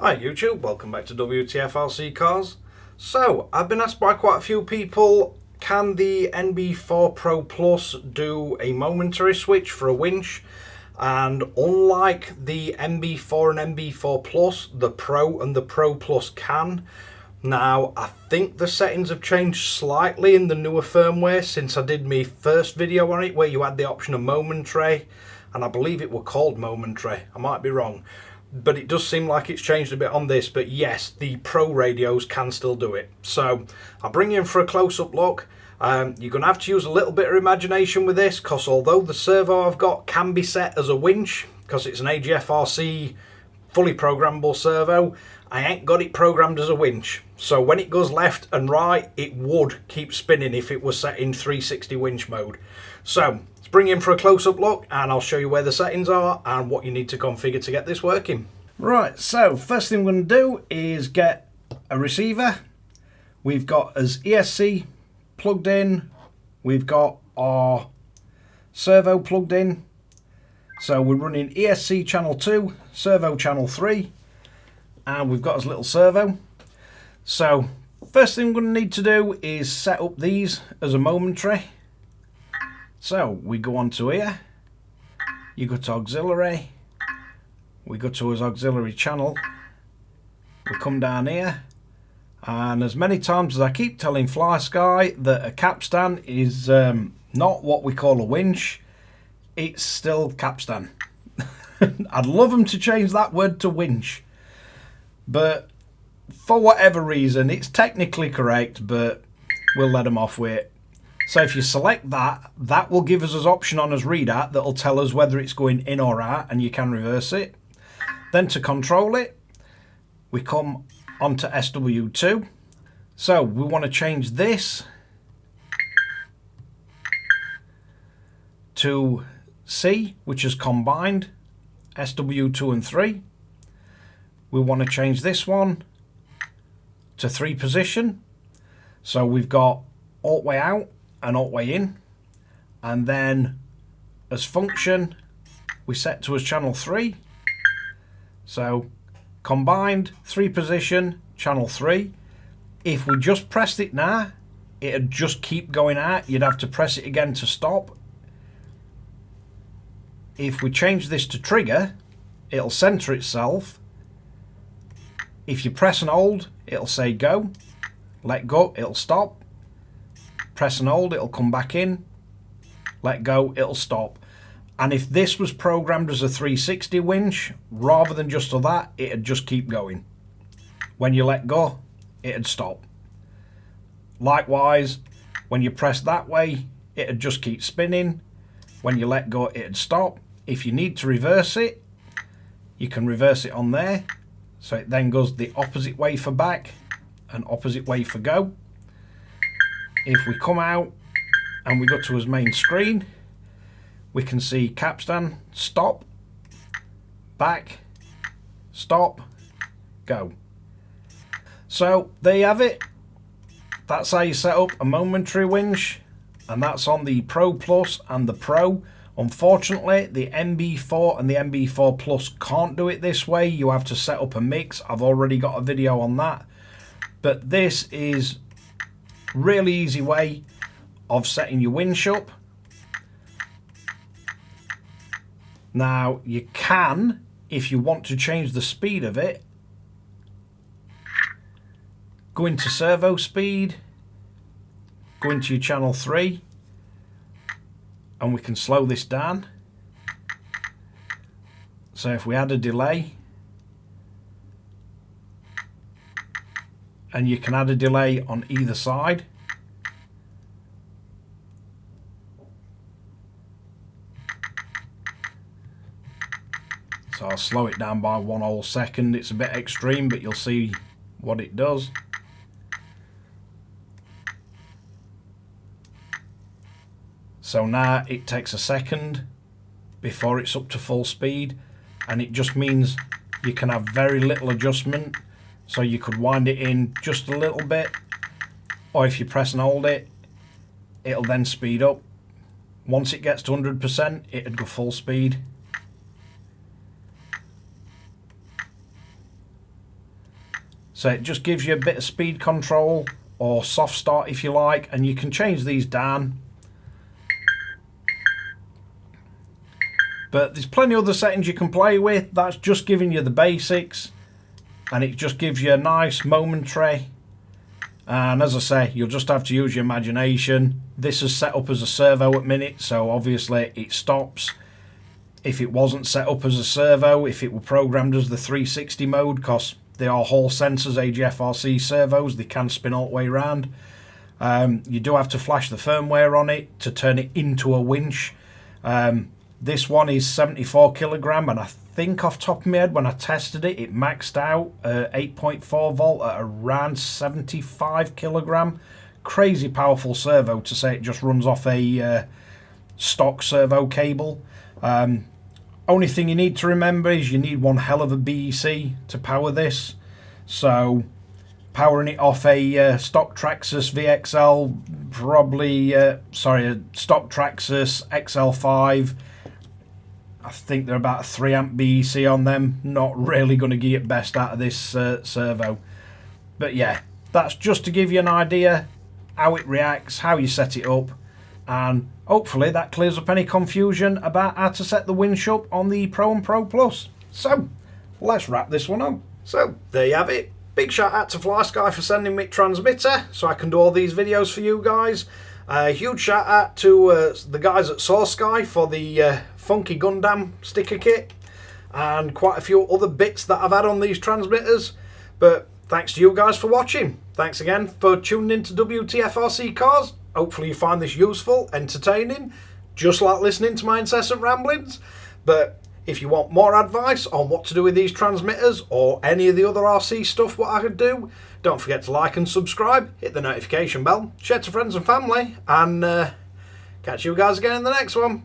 Hi YouTube, welcome back to Wtf Rc Cars. So, I've been asked by quite a few people, can the NB4 Pro Plus do a momentary switch for a winch? And unlike the NB4 and NB4 Plus, the Pro and the Pro Plus can. Now, I think the settings have changed slightly in the newer firmware since I did my first video on it, where you had the option of momentary, and I believe it were called momentary, I might be wrong. But it does seem like it's changed a bit on this. But yes, the Pro radios can still do it. So I'll bring you in for a close-up look. You're going to have to use a little bit of imagination with this, because although the servo I've got can be set as a winch, because it's an Wtf Rc fully programmable servo, I ain't got it programmed as a winch. So when it goes left and right, it would keep spinning if it was set in 360 winch mode. So let's bring you in for a close-up look, and I'll show you where the settings are and what you need to configure to get this working. Right, so first thing we're going to do is get a receiver. We've got as ESC plugged in, we've got our servo plugged in. So we're running ESC channel 2, servo channel 3, and we've got as little servo. So first thing we're going to need to do is set up these as a momentary. So we go on to here, you go to auxiliary, we go to his auxiliary channel, we come down here, and as many times as I keep telling Flysky that a capstan is not what we call a winch, it's still capstan. I'd love them to change that word to winch, but for whatever reason it's technically correct, but we'll let them off with it. So if you select that, that will give us an option on his reader that will tell us whether it's going in or out, and you can reverse it. Then to control it, we come onto SW2. So we want to change this to C, which is combined, SW2 and 3. We want to change this one to 3 position. So we've got alt way out and alt way in, and then as function we set to as channel 3. So combined 3 position channel 3. If we just pressed it now, it'd just keep going out. You'd have to press it again to stop. If we change this to trigger, it'll center itself. If you press and hold, it'll say go. Let go, it'll stop. Press and hold, it'll come back in. Let go, it'll stop. And if this was programmed as a 360 winch, rather than just that, it'd just keep going. When you let go, it'd stop. Likewise, when you press that way, it'd just keep spinning. When you let go, it'd stop. If you need to reverse it, you can reverse it on there. So it then goes the opposite way for back and opposite way for go. If we come out and we go to his main screen, we can see capstan, stop, back, stop, go. So there you have it. That's how you set up a momentary winch, and that's on the Pro Plus and the Pro. Unfortunately, the NB4 and the NB4 Plus can't do it this way. You have to set up a mix. I've already got a video on that. But this is a really easy way of setting your winch up. Now, you can, if you want to change the speed of it, go into servo speed, go into your channel 3, and we can slow this down. So if we add a delay, and you can add a delay on either side. So I'll slow it down by 1 whole second. It's a bit extreme, but you'll see what it does. So now it takes a second before it's up to full speed, and it just means you can have very little adjustment. So you could wind it in just a little bit, or if you press and hold it, it'll then speed up. Once it gets to 100%, it'd go full speed. So it just gives you a bit of speed control, or soft start if you like, and you can change these down. But there's plenty of other settings you can play with. That's just giving you the basics, and it just gives you a nice momentary. And as I say, you'll just have to use your imagination. This is set up as a servo at minute, so obviously it stops. If it wasn't set up as a servo, if it were programmed as the 360 mode, because they are Hall sensors, Wtf Rc servos, they can spin all the way around. You do have to flash the firmware on it to turn it into a winch. This one is 74 kilogram, and I think off the top of my head when I tested it, it maxed out 8.4 volt at around 75 kilogram. Crazy powerful servo to say it just runs off a stock servo cable. Only thing you need to remember is you need one hell of a BEC to power this. So powering it off a stock Traxxas VXL, probably, a stock Traxxas XL5, I think they're about a 3 amp BEC on them. Not really going to get best out of this servo. But yeah, that's just to give you an idea how it reacts, how you set it up, and hopefully that clears up any confusion about how to set the winch up on the Pro and Pro Plus. So let's wrap this one up. So there you have it. Big shout out to Flysky for sending me transmitter so I can do all these videos for you guys. Huge shout out to the guys at Source Sky for the funky Gundam sticker kit, and quite a few other bits that I've had on these transmitters. But thanks to you guys for watching. Thanks again for tuning in to Wtf Rc Cars. Hopefully you find this useful, entertaining, just like listening to my incessant ramblings. But if you want more advice on what to do with these transmitters or any of the other RC stuff what I could do, don't forget to like and subscribe, hit the notification bell, share to friends and family, and catch you guys again in the next one.